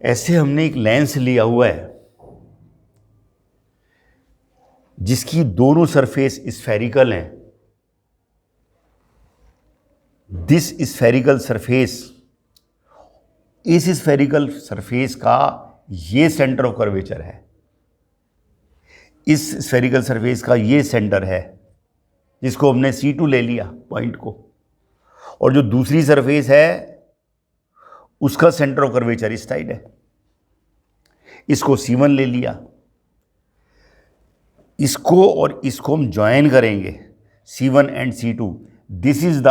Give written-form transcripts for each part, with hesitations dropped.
ऐसे हमने एक लेंस लिया हुआ है जिसकी दोनों सरफेस स्फेरिकल हैं। दिस स्फेरिकल सरफेस, इस स्फेरिकल सरफेस का ये सेंटर ऑफ कर्वेचर है, इस स्फेरिकल सरफेस का ये सेंटर है जिसको हमने C2 ले लिया पॉइंट को, और जो दूसरी सरफेस है उसका सेंटर ऑफ कर्वेचर इस साइड है, इसको C1 ले लिया। इसको और इसको हम ज्वाइन करेंगे, C1 and C2। This is the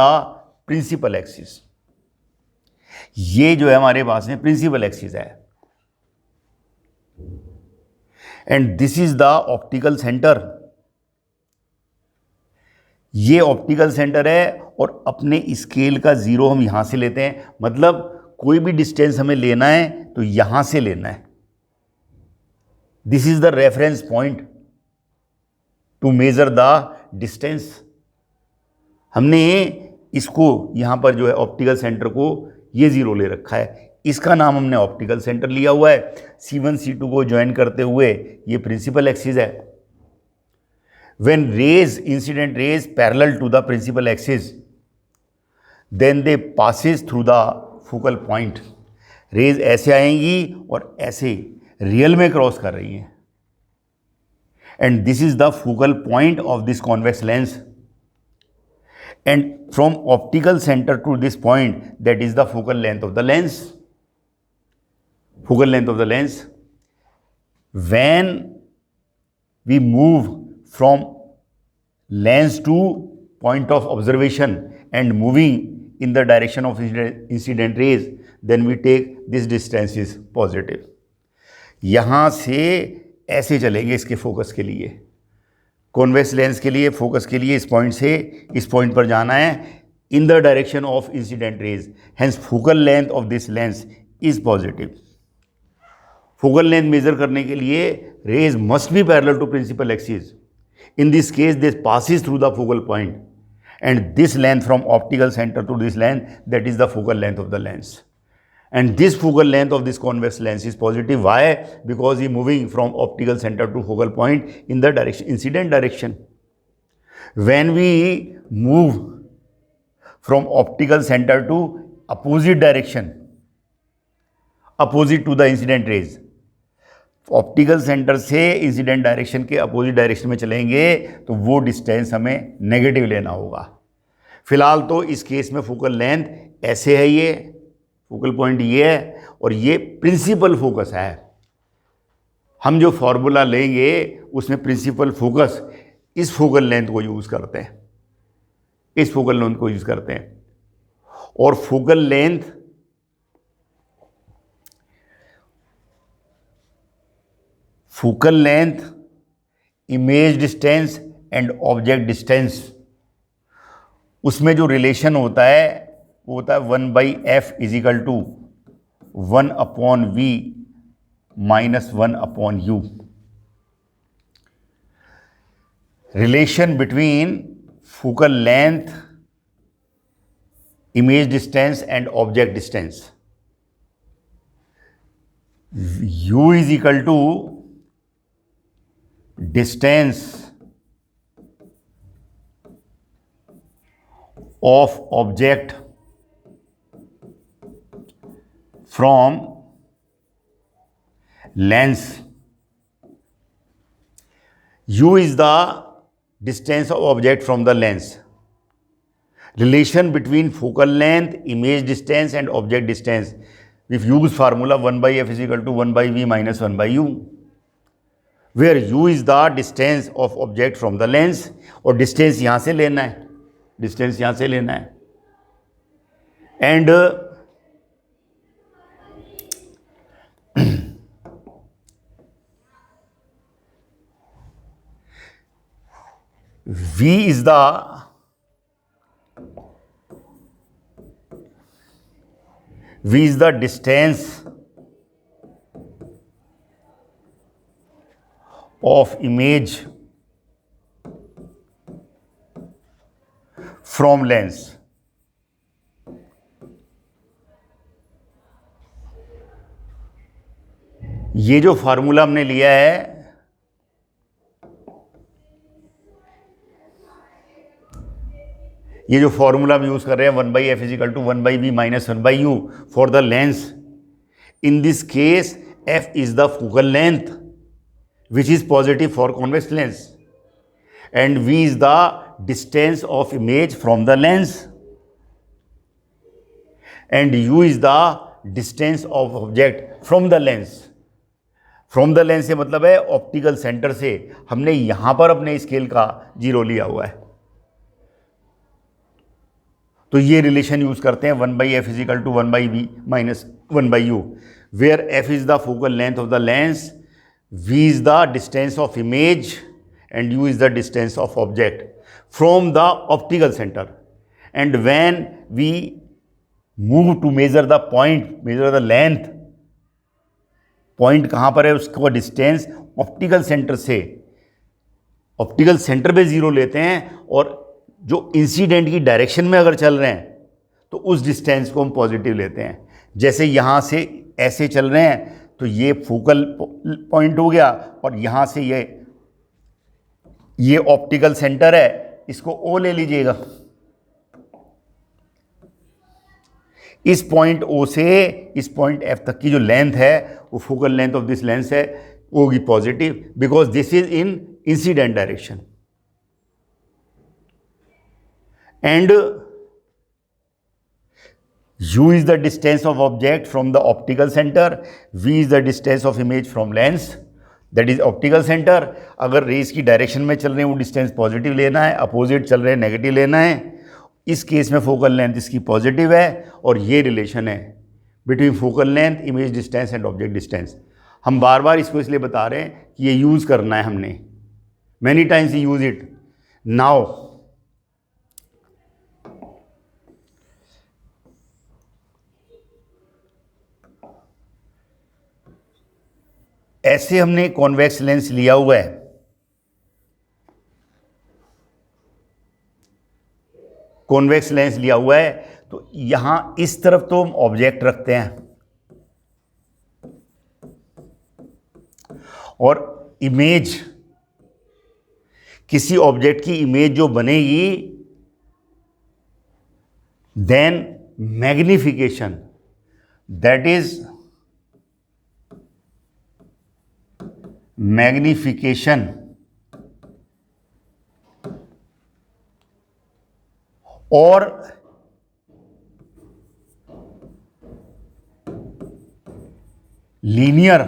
principal axis. ये जो है हमारे पास में प्रिंसिपल एक्सिस है, and this is the optical centre. ये ऑप्टिकल सेंटर है और अपने स्केल का जीरो हम यहां से लेते हैं, मतलब कोई भी डिस्टेंस हमें लेना है तो यहां से लेना है। This is the reference point two measure the distance. हमने इसको यहां पर जो है ऑप्टिकल सेंटर को ये जीरो ले रखा है, इसका नाम हमने ऑप्टिकल सेंटर लिया हुआ है। C1 C2 को ज्वाइन करते हुए ये प्रिंसिपल एक्सिस है। When rays, incident rays parallel to the principal axis, then they passes through the focal point. Rays ऐसे आएंगी और ऐसे रियल में क्रॉस कर रही हैं, and this is the focal point of this convex lens, and from optical centre to this point that is the focal length of the lens. Focal length of the lens. When we move from lens to point of observation and moving in the direction of incident rays, then we take this distance is positive. यहाँ से ऐसे चलेंगे इसके focus के लिए, convex lens के लिए focus के लिए इस पॉइंट से इस पॉइंट पर जाना है in the direction of incident rays. Hence focal length of this lens is positive. Focal length measure करने के लिए rays must be parallel to principal axis. In this case, this passes through the focal point, and this length from optical center to this length, that is the focal length of the lens. And this focal length of this convex lens is positive. Why? Because he moving from optical center to focal point in the direction, incident direction. When we move from optical center to opposite direction, opposite to the incident rays, optical centre से incident direction के opposite direction में चलेंगे तो वो distance हमें negative लेना होगा। फिलहाल तो इस केस में फोकल लेंथ ऐसे है, ये फोकल पॉइंट ये है और ये प्रिंसिपल फोकस है। हम जो फॉर्मूला लेंगे उसमें प्रिंसिपल फोकस इस फोकल लेंथ को यूज़ करते हैं, इस फोकल लेंथ को यूज़ करते हैं। और focal length, image distance and object distance, उसमें जो रिलेशन होता है वो होता है 1/f is equal to 1/v minus 1/u। Relation between focal length, image distance and object distance. u is equal to distance of object from lens. U is the distance of object from the lens. Relation between focal length, image distance and object distance. We've used formula 1/f is equal to 1/v minus 1/u. Where u is the distance of object from the lens, और distance यहां से लेना है, distance यहां से लेना है, and v is the distance of image from lens. ये जो फार्मूला हमने लिया है, ये जो फॉर्मूला हम यूज कर रहे हैं 1/f is equal to 1/v minus 1/u for the lens, in this case f is the focal length which is positive for convex lens and v is the distance of image from the lens and u is the distance of object from the lens. from the lens से मतलब है optical centre से, हमने यहां पर अपने scale का 0 लिया हुआ है, तो ये रिलेशन यूज करते हैं 1/f is equal to 1/v minus 1/u, where f is the focal length of the lens, v is the distance of image and u is the distance of object from the optical center. And when we move to measure the point, measure the length, point कहाँ पर है, उसको distance optical centre से, optical centre पे 0 लेते हैं, और जो इंसिडेंट की डायरेक्शन में अगर चल रहे हैं तो उस डिस्टेंस को हम पॉजिटिव लेते हैं. जैसे यहाँ से ऐसे चल रहे हैं तो ये फोकल पॉइंट हो गया, और यहाँ से ये ऑप्टिकल सेंटर है, इसको O ले लीजिएगा. इस पॉइंट O से इस पॉइंट F तक की जो लेंथ है वो focal length of this lens है, वो होगी positive, because this is in incident direction. And U is the distance of object from the optical center, V is the distance of image from lens, that is optical centre. अगर race की direction में चल रहे हैं वो distance positive लेना है, opposite चल रहे हैं नेगेटिव लेना है. इस केस में फोकल लेंथ इसकी पॉजिटिव है, और ये रिलेशन है between focal length, image distance and object distance. हम बार बार इसको इसलिए बता रहे हैं कि ये यूज़ करना है हमने, many times you use it. Now ऐसे हमने कॉन्वेक्स लेंस लिया हुआ है, कॉन्वेक्स लेंस लिया हुआ है, तो यहां इस तरफ तो हम ऑब्जेक्ट रखते हैं, और इमेज, किसी ऑब्जेक्ट की इमेज जो बनेगी, then magnification, that is magnification और लीनियर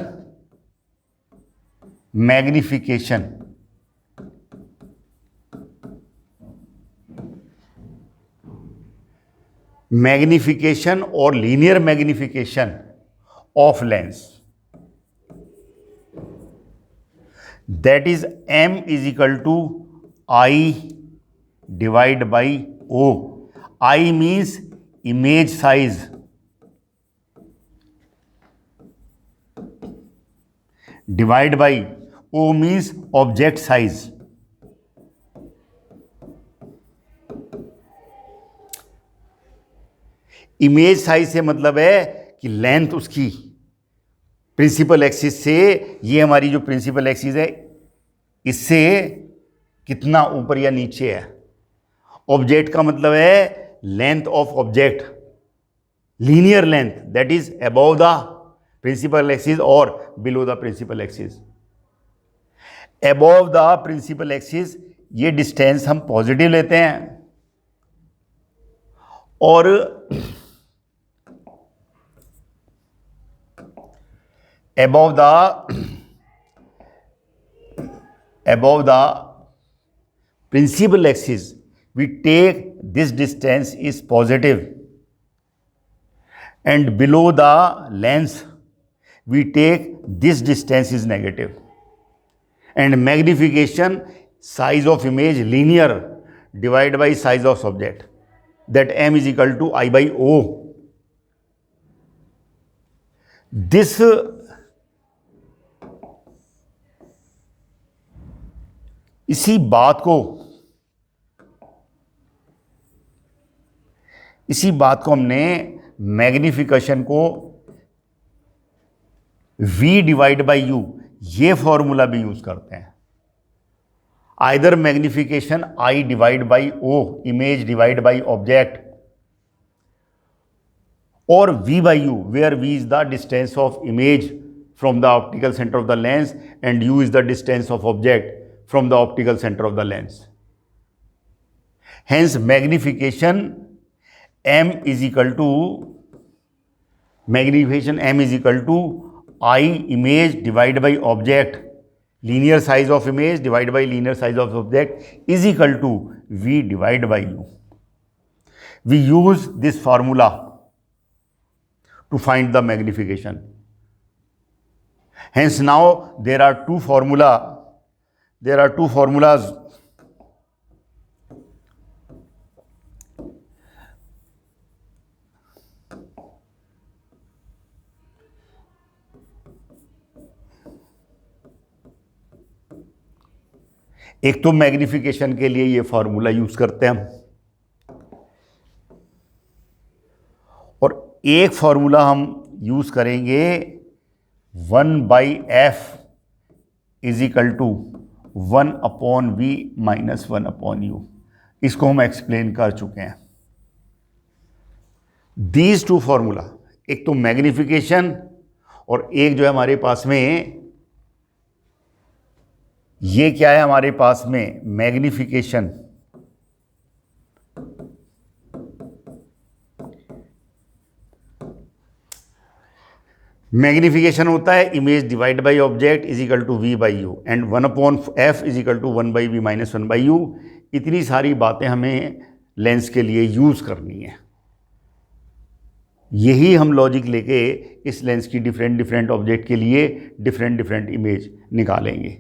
मैग्निफिकेशन. मैग्निफिकेशन और linear magnification of lens, that is m is equal to I divided by O. I means image size, divided by O means object size. Image size से मतलब है कि length उसकी principal axis से, ये हमारी जो प्रिंसिपल एक्सिस है इससे कितना ऊपर या नीचे है. ऑब्जेक्ट का मतलब है length of object, linear length, that is above the principal axis और below the principal axis. Above the principal axis ये डिस्टेंस हम पॉजिटिव लेते हैं, और above the principal axis we take this distance is positive, and below the lens we take this distance is negative. And magnification, size of image linear divided by size of subject, that m is equal to I by O. This इसी बात को हमने magnification को V divide by U, ये formula भी use करते हैं. Either magnification I divide by O, image divide by object, और V by U, where V is the distance of image from the optical center of the lens and U is the distance of object from the optical center of the lens. Hence magnification M is equal to I image divided by object, linear size of image divided by linear size of object is equal to V divided by U. We use this formula to find the magnification. Hence now there are two formulas. एक तो magnification के लिए ये formula use करते हैं हम, और एक फॉर्मूला हम यूज करेंगे 1/f is equal to 1/v minus 1/u. इसको हम एक्सप्लेन कर चुके हैं. दीज टू फॉर्मूला, एक तो मैग्निफिकेशन और एक जो है हमारे पास में, ये क्या है हमारे पास में, मैग्निफिकेशन. मैग्निफिकेशन होता है image divide by object is equal to V by U, and 1/f is equal to 1/v minus 1/u. इतनी सारी बातें हमें लेंस के लिए यूज करनी है. यही हम लॉजिक लेके इस लेंस की डिफरेंट ऑब्जेक्ट के लिए डिफरेंट इमेज निकालेंगे.